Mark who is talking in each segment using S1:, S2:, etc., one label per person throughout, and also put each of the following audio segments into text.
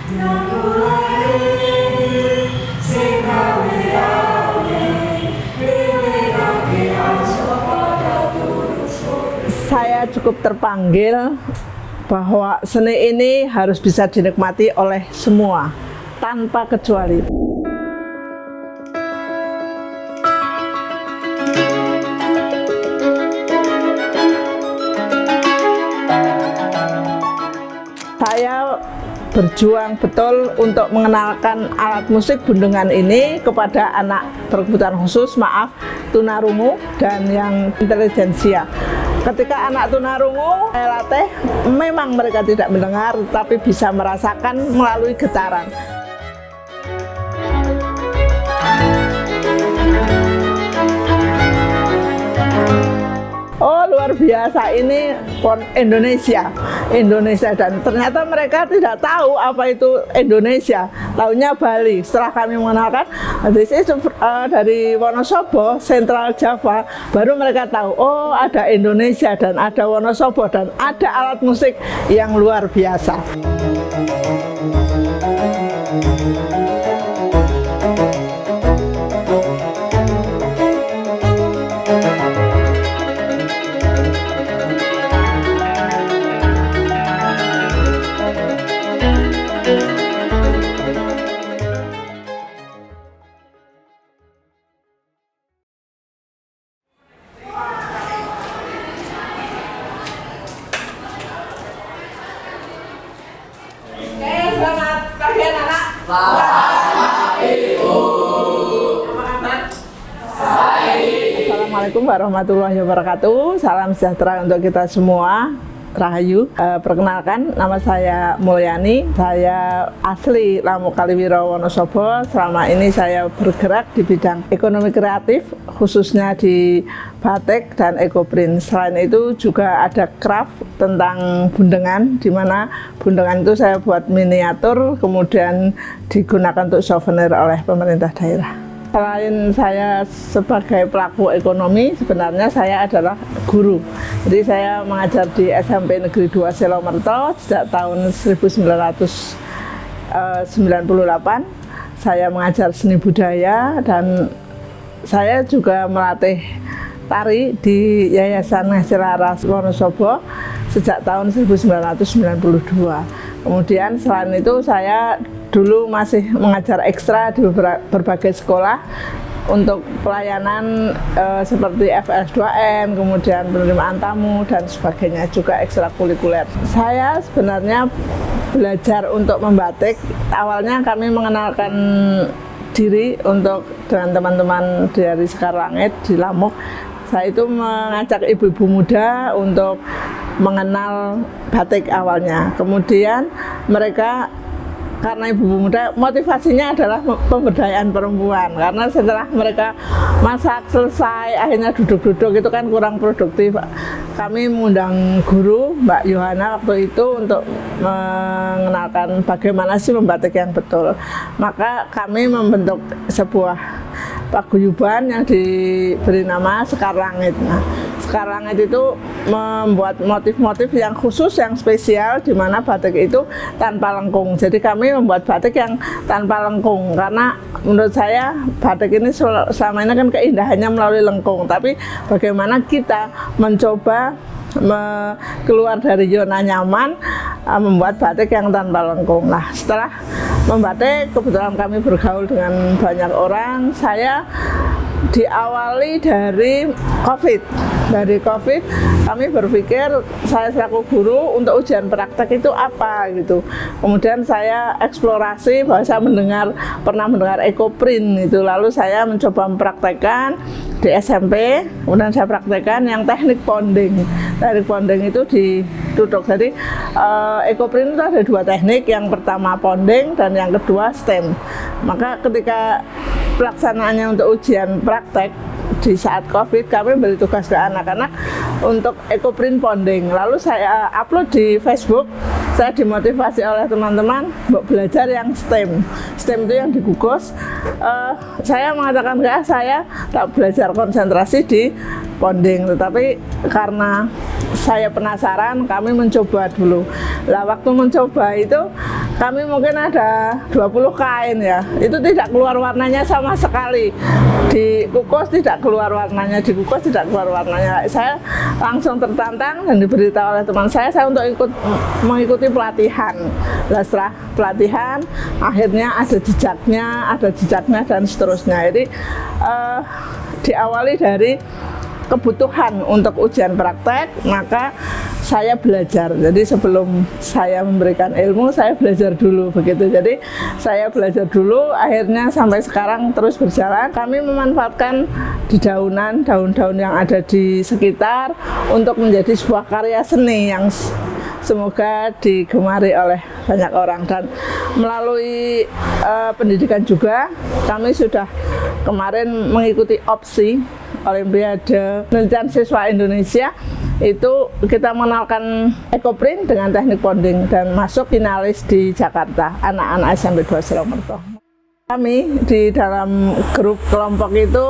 S1: Saya cukup terpanggil bahwa seni ini harus bisa dinikmati oleh semua tanpa kecuali. Saya berjuang betul untuk mengenalkan alat musik gundengan ini kepada anak berkebutuhan khusus, tunarungu dan yang intelijensia. Ketika anak tunarungu saya latih, memang mereka tidak mendengar, tapi bisa merasakan melalui getaran. Oh, luar biasa, ini pon Indonesia dan ternyata mereka tidak tahu apa itu Indonesia, tahunya Bali. Setelah kami mengenalkan this is dari Wonosobo, Central Java, baru mereka tahu oh ada Indonesia dan ada Wonosobo dan ada alat musik yang luar biasa. Assalamualaikum warahmatullahi wabarakatuh. Salam sejahtera untuk kita semua. Rahayu. Perkenalkan, nama saya Mulyani. Saya asli Lamuk Kaliwiro, Wonosobo. Selama ini saya bergerak di bidang ekonomi kreatif, khususnya di batik dan ekoprint. Selain itu juga ada craft tentang bundengan, di mana bundengan itu saya buat miniatur, kemudian digunakan untuk souvenir oleh pemerintah daerah. Selain saya sebagai pelaku ekonomi, sebenarnya saya adalah guru. Jadi saya mengajar di SMP Negeri 2 Selomerto sejak tahun 1998. Saya mengajar seni budaya dan saya juga melatih tari di Yayasan Ngesti Laras Wonosobo sejak tahun 1992. Kemudian selain itu saya dulu masih mengajar ekstra di berbagai sekolah untuk pelayanan seperti FS2N, kemudian penerimaan tamu dan sebagainya, juga ekstrakurikuler. Saya sebenarnya belajar untuk membatik. Awalnya kami mengenalkan diri untuk dengan teman-teman dari Sekar Langit di Lamuk. Saya itu mengajak ibu-ibu muda untuk mengenal batik awalnya. Kemudian mereka, karena ibu muda, motivasinya adalah pemberdayaan perempuan, karena setelah mereka masak selesai akhirnya duduk-duduk itu kan kurang produktif. Kami mengundang guru Mbak Yohana waktu itu untuk mengenalkan bagaimana sih membatik yang betul. Maka kami membentuk sebuah paguyuban yang diberi nama Sekar Langit. Nah, Sekar Langit itu membuat motif-motif yang khusus, yang spesial, di mana batik itu tanpa lengkung. Jadi kami membuat batik yang tanpa lengkung, karena menurut saya batik ini selama ini kan keindahannya melalui lengkung, tapi bagaimana kita mencoba keluar dari zona nyaman, membuat batik yang tanpa lengkung. Nah, setelah membatik, kebetulan kami bergaul dengan banyak orang. Saya diawali dari COVID. Dari COVID kami berpikir, saya selaku guru, untuk ujian praktek itu apa gitu. Kemudian saya eksplorasi bahwa saya pernah mendengar ekoprint itu, lalu saya mencoba mempraktekkan di SMP. Kemudian saya praktekkan yang teknik ponding. Teknik ponding itu ditutup. Jadi ekoprint itu ada dua teknik, yang pertama ponding dan yang kedua stem. Maka ketika pelaksanaannya untuk ujian praktek di saat COVID, kami beri tugas ke anak-anak untuk ekoprint ponding. Lalu saya upload di Facebook. Saya dimotivasi oleh teman-teman belajar yang STEM. STEM itu yang dikukus. Saya mengatakan saya tak belajar konsentrasi di ponding, tetapi karena saya penasaran, kami mencoba dulu. Lah waktu mencoba itu kami mungkin ada 20 kain ya, itu tidak keluar warnanya sama sekali. Dikukus tidak keluar warnanya, dikukus tidak keluar warnanya. Saya langsung tertantang dan diberitahu oleh teman saya untuk mengikuti pelatihan. Nah, setelah pelatihan akhirnya ada jejaknya dan seterusnya. Jadi diawali dari kebutuhan untuk ujian praktek, maka saya belajar. Jadi sebelum saya memberikan ilmu, saya belajar dulu begitu. Jadi saya belajar dulu, akhirnya sampai sekarang terus berjalan. Kami memanfaatkan daun-daun yang ada di sekitar untuk menjadi sebuah karya seni yang semoga digemari oleh banyak orang. Dan melalui pendidikan juga, kami sudah kemarin mengikuti opsi Olimpiade Penelitian Siswa Indonesia. Itu kita mengenalkan ekoprint dengan teknik ponding dan masuk finalis di Jakarta, anak-anak SMP 2 Silomerto. Kami di dalam grup kelompok itu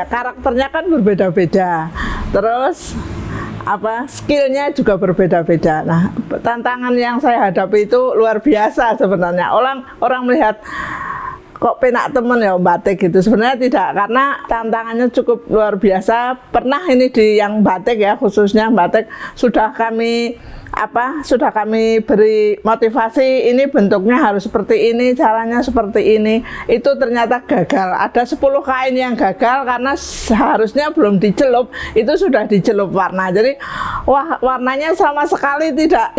S1: karakternya kan berbeda-beda, terus skillnya juga berbeda-beda. Nah, tantangan yang saya hadapi itu luar biasa sebenarnya. Orang melihat kok penak temen ya batik gitu, sebenarnya tidak, karena tantangannya cukup luar biasa. Pernah ini di yang batik ya, khususnya batik sudah kami beri motivasi, ini bentuknya harus seperti ini, caranya seperti ini. Itu ternyata gagal. Ada 10 kain yang gagal karena seharusnya belum dicelup, itu sudah dicelup warna. Jadi warnanya sama sekali tidak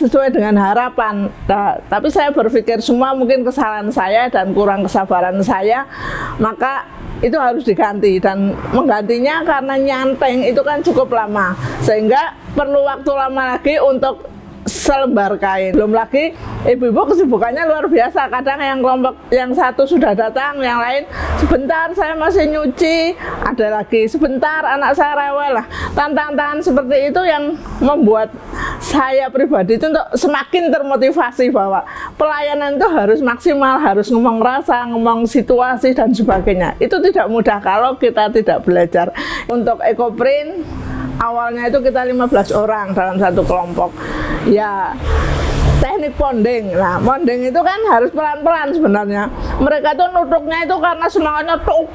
S1: sesuai dengan harapan. Nah, tapi saya berpikir semua mungkin kesalahan saya dan kurang kesabaran saya, maka itu harus diganti, dan menggantinya karena nyanteng itu kan cukup lama, sehingga perlu waktu lama lagi untuk selembar kain. Belum lagi ibu-ibu kesibukannya luar biasa. Kadang yang kelompok yang satu sudah datang, yang lain sebentar saya masih nyuci, ada lagi sebentar anak saya rewel lah. Tantangan seperti itu yang membuat saya pribadi itu untuk semakin termotivasi bahwa pelayanan itu harus maksimal, harus ngomong rasa, ngomong situasi dan sebagainya. Itu tidak mudah kalau kita tidak belajar. Untuk ekoprint awalnya itu kita 15 orang dalam satu kelompok. Ya, teknik ponding. Nah, ponding itu kan harus pelan-pelan sebenarnya. Mereka tuh nutuknya itu karena semangatnya tuk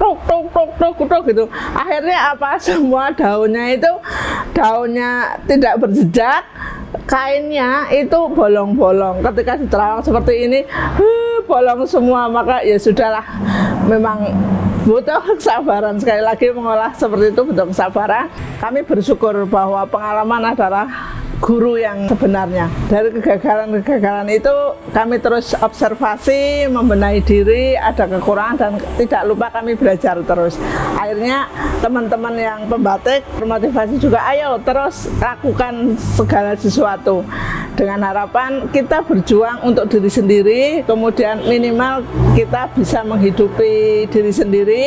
S1: gitu. Akhirnya semua daunnya tidak berjejak, kainnya itu bolong-bolong. Ketika diterawang seperti ini, bolong semua. Maka ya sudahlah, memang butuh kesabaran. Sekali lagi, mengolah seperti itu butuh kesabaran. Kami bersyukur bahwa pengalaman adalah guru yang sebenarnya. Dari kegagalan itu kami terus observasi, membenahi diri, ada kekurangan, dan tidak lupa kami belajar terus. Akhirnya teman-teman yang pembatik termotivasi juga, ayo terus lakukan segala sesuatu, dengan harapan kita berjuang untuk diri sendiri, kemudian minimal kita bisa menghidupi diri sendiri,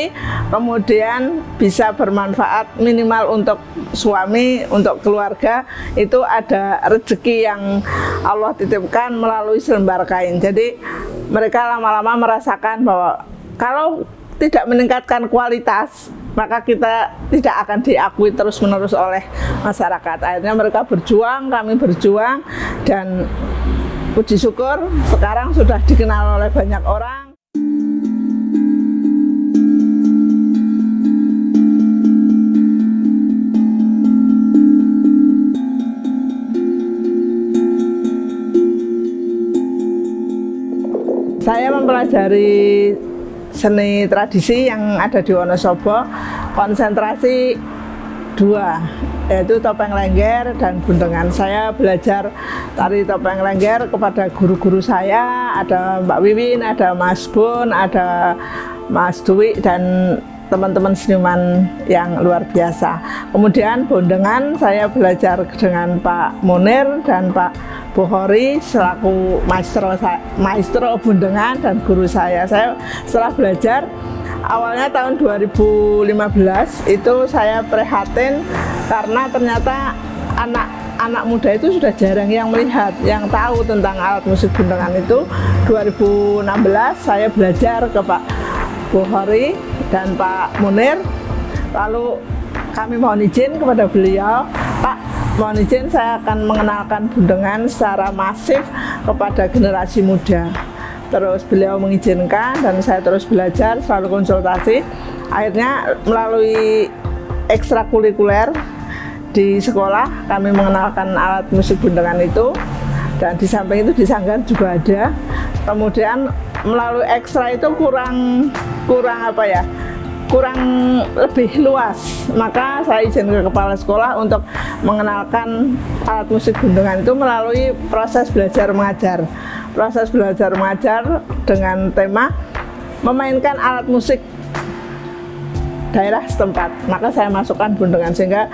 S1: kemudian bisa bermanfaat minimal untuk suami, untuk keluarga. Itu ada rezeki yang Allah titipkan melalui selembar kain. Jadi mereka lama-lama merasakan bahwa kalau tidak meningkatkan kualitas, maka kita tidak akan diakui terus-menerus oleh masyarakat. Akhirnya mereka berjuang, kami berjuang, dan puji syukur sekarang sudah dikenal oleh banyak orang. Saya mempelajari seni tradisi yang ada di Wonosobo, konsentrasi 2, yaitu topeng lengger dan bundengan. Saya belajar tari topeng lengger kepada guru-guru saya, ada Mbak Wiwin, ada Mas Bun, ada Mas Dwi, dan teman-teman seniman yang luar biasa. Kemudian bundengan saya belajar dengan Pak Munir dan Pak Bohori selaku maestro bundengan dan guru saya. Saya setelah belajar, awalnya tahun 2015 itu saya prihatin karena ternyata anak muda itu sudah jarang yang melihat, yang tahu tentang alat musik bundengan itu. 2016 saya belajar ke Pak Bohori dan Pak Munir, lalu kami mohon izin kepada beliau, Pak, mohon izin saya akan mengenalkan Bundengan secara masif kepada generasi muda. Terus beliau mengizinkan dan saya terus belajar, selalu konsultasi. Akhirnya melalui ekstrakurikuler di sekolah kami mengenalkan alat musik Bundengan itu, dan di samping itu di Sanggar juga ada. Kemudian melalui ekstra itu kurang lebih luas, maka saya izin ke kepala sekolah untuk mengenalkan alat musik Bundengan itu melalui proses belajar mengajar dengan tema memainkan alat musik daerah setempat. Maka saya masukkan Bundengan, sehingga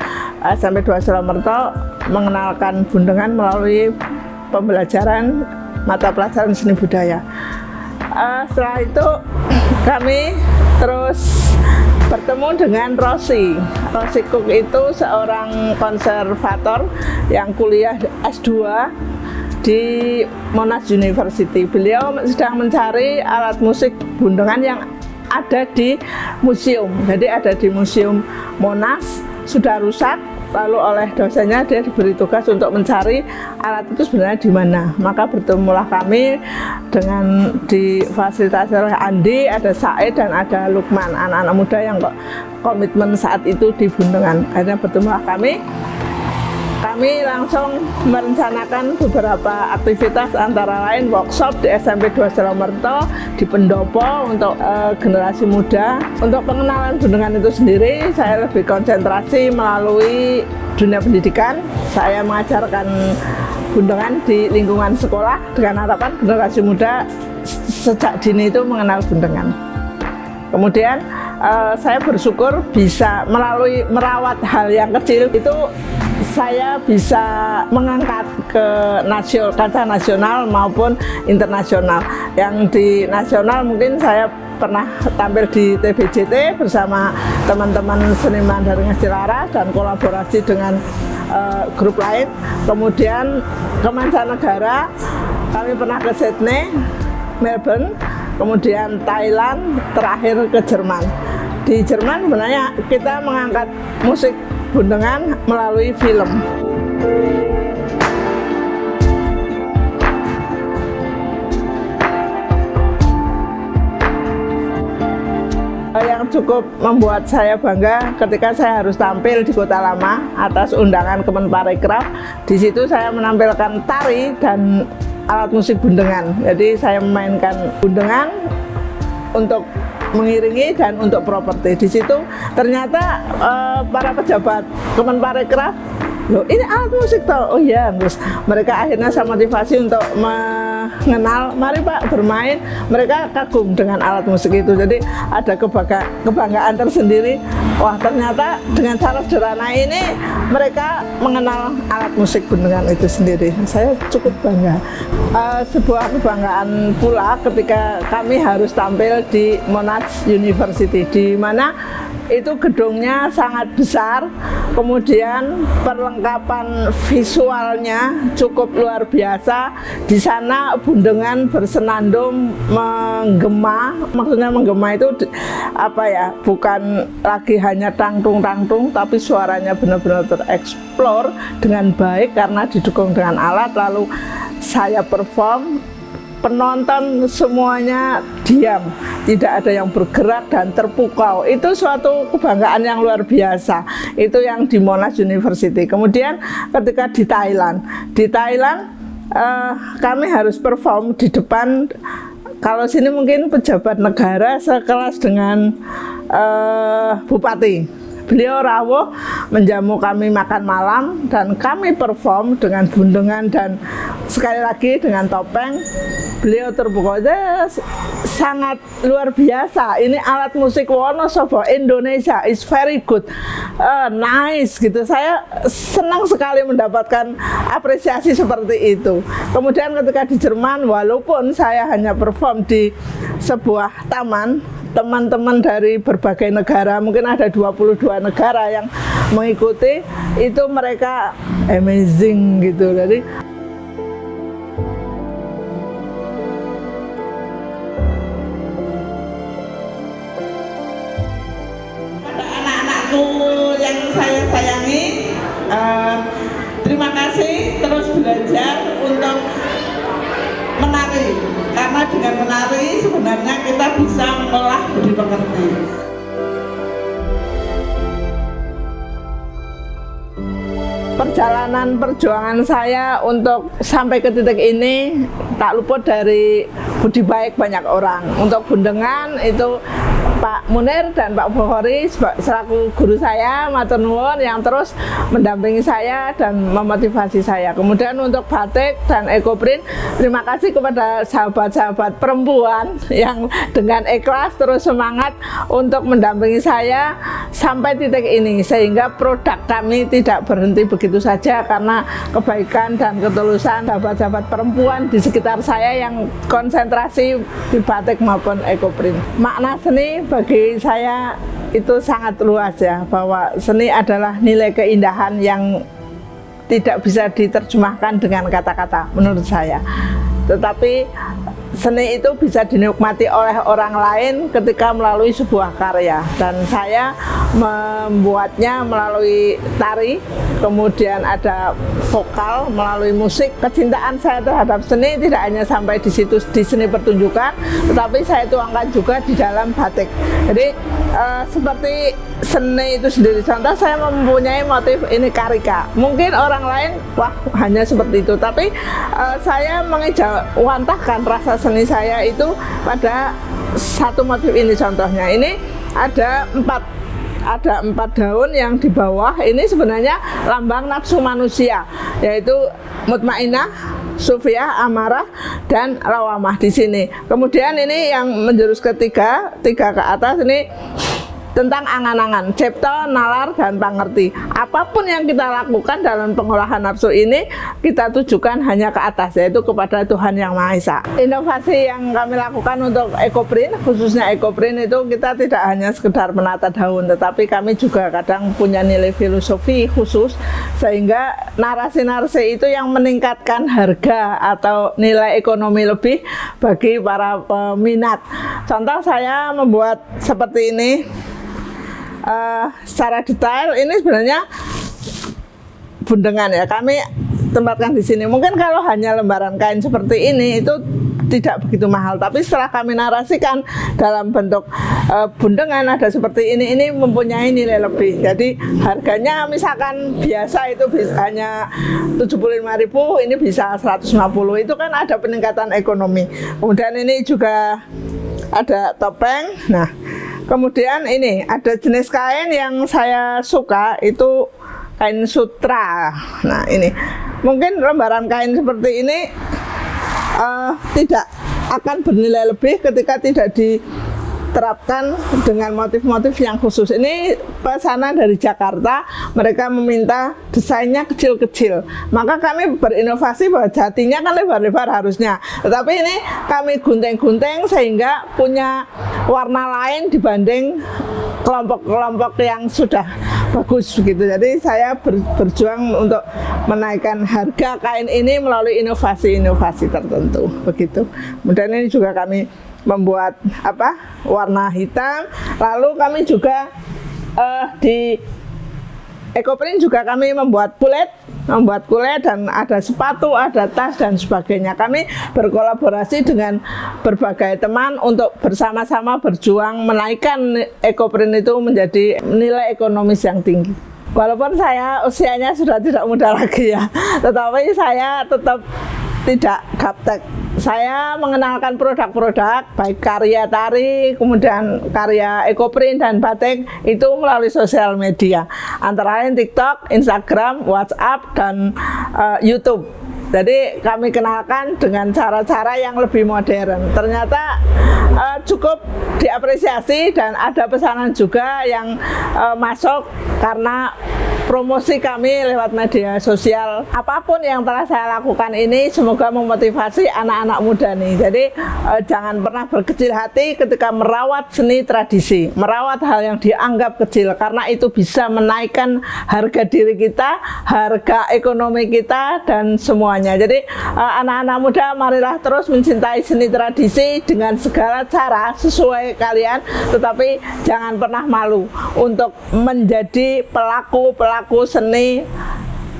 S1: SMP 2 Suramerta mengenalkan Bundengan melalui pembelajaran mata pelajaran seni budaya. Setelah itu kami terus bertemu dengan Rosi Cook. Itu seorang konservator yang kuliah S2 di Monash University. Beliau sedang mencari alat musik Bundengan yang ada di museum. Jadi ada di Museum Monash, sudah rusak. Lalu oleh dosennya dia diberi tugas untuk mencari alat itu sebenarnya di mana. Maka bertemulah kami dengan difasilitasi oleh Andi, ada Said dan ada Lukman, anak-anak muda yang komitmen saat itu di Bundengan. Akhirnya bertemulah kami langsung merencanakan beberapa aktivitas, antara lain workshop di SMP 2 Suramerta, di Pendopo untuk generasi muda. Untuk pengenalan Bundengan itu sendiri saya lebih konsentrasi melalui dunia pendidikan. Saya mengajarkan Bundengan di lingkungan sekolah dengan harapan generasi muda sejak dini itu mengenal Bundengan. Kemudian saya bersyukur bisa melalui merawat hal yang kecil itu saya bisa mengangkat ke kancah nasional maupun internasional. Yang di nasional mungkin saya pernah tampil di TBJT bersama teman-teman seniman dari Ngasilaras dan kolaborasi dengan grup lain. Kemudian ke mancanegara kami pernah ke Sydney, Melbourne, kemudian Thailand, terakhir ke Jerman. Di Jerman sebenarnya kita mengangkat musik Bundengan melalui film. Yang cukup membuat saya bangga ketika saya harus tampil di Kota Lama atas undangan Kemenparekraf. Di situ saya menampilkan tari dan alat musik Bundengan. Jadi saya memainkan Bundengan untuk mengiringi dan untuk properti. Di situ ternyata para pejabat Kemenparekraf, loh ini alat musik toh, oh iya, terus mereka akhirnya saya motivasi untuk mengenal, mari Pak bermain. Mereka kagum dengan alat musik itu, jadi ada kebanggaan tersendiri. Wah, ternyata dengan cara sederhana ini mereka mengenal alat musik Bundengan itu sendiri. Saya cukup bangga. Sebuah kebanggaan pula ketika kami harus tampil di Monash University, di mana itu gedungnya sangat besar, kemudian perlengkapan visualnya cukup luar biasa. Di sana Bundengan bersenandung menggema. Maksudnya menggema itu bukan lagi hanya tangtung-tangtung, tapi suaranya benar-benar tereksplor dengan baik karena didukung dengan alat. Lalu saya perform, penonton semuanya diam, tidak ada yang bergerak dan terpukau. Itu suatu kebanggaan yang luar biasa. Itu yang di Monash University. Kemudian ketika di Thailand kami harus perform di depan, kalau sini mungkin pejabat negara sekelas dengan bupati. Beliau rawuh menjamu kami makan malam dan kami perform dengan Bundengan dan sekali lagi dengan topeng. Beliau terpukau, sangat luar biasa. Ini alat musik Wonosobo Indonesia is very good, nice gitu. Saya senang sekali mendapatkan apresiasi seperti itu. Kemudian ketika di Jerman, walaupun saya hanya perform di sebuah taman, teman-teman dari berbagai negara, mungkin ada 22 negara yang mengikuti, itu mereka amazing gitu. Jadi pada anak-anakku yang saya sayangi, kasih, terus belajar untuk menari. Karena dengan menari sebenarnya kita bisa mengolah budi pekerti. Perjalanan perjuangan saya untuk sampai ke titik ini tak luput dari budi baik banyak orang. Untuk Bundengan itu Pak Munir dan Pak Bohori selaku guru saya, matur nuwun, yang terus mendampingi saya dan memotivasi saya. Kemudian untuk batik dan ekoprint, terima kasih kepada sahabat-sahabat perempuan yang dengan ikhlas terus semangat untuk mendampingi saya sampai titik ini, sehingga produk kami tidak berhenti begitu saja karena kebaikan dan ketulusan sahabat-sahabat perempuan di sekitar saya yang konsentrasi di batik maupun ekoprint. Makna seni bagi saya itu sangat luas ya, bahwa seni adalah nilai keindahan yang tidak bisa diterjemahkan dengan kata-kata menurut saya. Tetapi seni itu bisa dinikmati oleh orang lain ketika melalui sebuah karya, dan saya membuatnya melalui tari, kemudian ada vokal melalui musik. Kecintaan saya terhadap seni tidak hanya sampai di situ di seni pertunjukan, tetapi saya tuangkan juga di dalam batik. Jadi seperti seni itu sendiri, contoh saya mempunyai motif ini karika, mungkin orang lain wah hanya seperti itu, tapi saya mengejawantahkan rasa seni saya itu pada satu motif ini. Contohnya ini ada empat daun yang di bawah ini sebenarnya lambang nafsu manusia, yaitu mutmainah, sufiah, amarah, dan lawamah di sini. Kemudian ini yang menjurus tiga ke atas ini tentang angan-angan, cipta, nalar, dan pangerti. Apapun yang kita lakukan dalam pengolahan nafsu ini, kita tujukan hanya ke atas, yaitu kepada Tuhan Yang Maha Esa. Inovasi yang kami lakukan untuk ekoprint, khususnya ekoprint itu kita tidak hanya sekedar menata daun, tetapi kami juga kadang punya nilai filosofi khusus, sehingga narasi-narasi itu yang meningkatkan harga atau nilai ekonomi lebih bagi para peminat. Contoh saya membuat seperti ini. Secara detail ini sebenarnya Bundengan ya, kami tempatkan di sini. Mungkin kalau hanya lembaran kain seperti ini itu tidak begitu mahal, tapi setelah kami narasikan dalam bentuk bundengan ada seperti ini mempunyai nilai lebih. Jadi harganya misalkan biasa itu hanya 75.000, ini bisa 150. Itu kan ada peningkatan ekonomi. Kemudian ini juga ada topeng. Nah, kemudian ini ada jenis kain yang saya suka, itu kain sutra. Nah, ini mungkin lembaran kain seperti ini tidak akan bernilai lebih ketika tidak diterapkan dengan motif-motif yang khusus. Ini pesanan dari Jakarta, mereka meminta desainnya kecil-kecil, maka kami berinovasi bahwa jatinya kan lebar-lebar harusnya, tetapi ini kami gunting-gunting sehingga punya warna lain dibanding kelompok-kelompok yang sudah bagus begitu. Jadi saya berjuang untuk menaikkan harga kain ini melalui inovasi-inovasi tertentu begitu. Kemudian ini juga kami membuat warna hitam. Lalu kami juga di ekoprint juga kami membuat kulit, dan ada sepatu, ada tas, dan sebagainya. Kami berkolaborasi dengan berbagai teman untuk bersama-sama berjuang menaikkan ekoprint itu menjadi nilai ekonomis yang tinggi. Walaupun saya usianya sudah tidak muda lagi ya, tetapi saya tetap tidak gaptek. Saya mengenalkan produk-produk baik karya tari, kemudian karya ekoprint dan batik itu melalui sosial media, antara lain TikTok, Instagram, WhatsApp, dan YouTube. Jadi kami kenalkan dengan cara-cara yang lebih modern. Ternyata cukup diapresiasi dan ada pesanan juga yang masuk karena promosi kami lewat media sosial. Apapun yang telah saya lakukan ini semoga memotivasi anak-anak muda nih. Jadi jangan pernah berkecil hati ketika merawat seni tradisi, merawat hal yang dianggap kecil, karena itu bisa menaikkan harga diri kita, harga ekonomi kita, dan semuanya. Jadi anak-anak muda marilah terus mencintai seni tradisi dengan segala cara sesuai kalian, tetapi jangan pernah malu untuk menjadi pelaku seni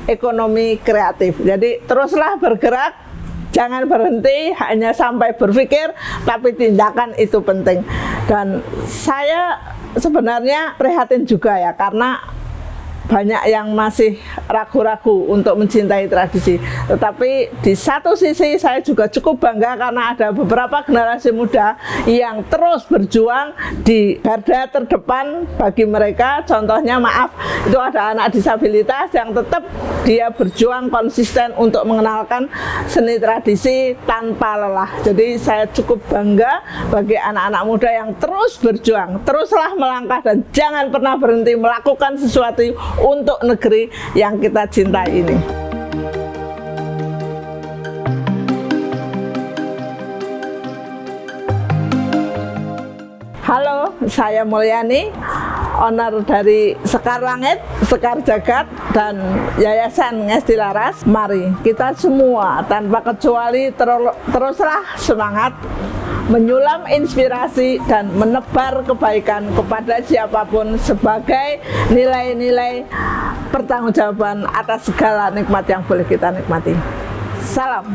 S1: ekonomi kreatif. Jadi teruslah bergerak, jangan berhenti hanya sampai berpikir, tapi tindakan itu penting. Dan saya sebenarnya prihatin juga ya, karena banyak yang masih ragu-ragu untuk mencintai tradisi. Tetapi di satu sisi saya juga cukup bangga karena ada beberapa generasi muda yang terus berjuang di garda terdepan bagi mereka. Contohnya itu ada anak disabilitas yang tetap dia berjuang konsisten untuk mengenalkan seni tradisi tanpa lelah. Jadi saya cukup bangga bagi anak-anak muda yang terus berjuang. Teruslah melangkah dan jangan pernah berhenti melakukan sesuatu untuk negeri yang kita cintai ini. Halo, saya Mulyani, owner dari Sekar Langit, Sekar Jagat, dan Yayasan Ngesti Laras. Mari kita semua tanpa kecuali teruslah semangat, menyulam inspirasi dan menebar kebaikan kepada siapapun sebagai nilai-nilai pertanggungjawaban atas segala nikmat yang boleh kita nikmati. Salam.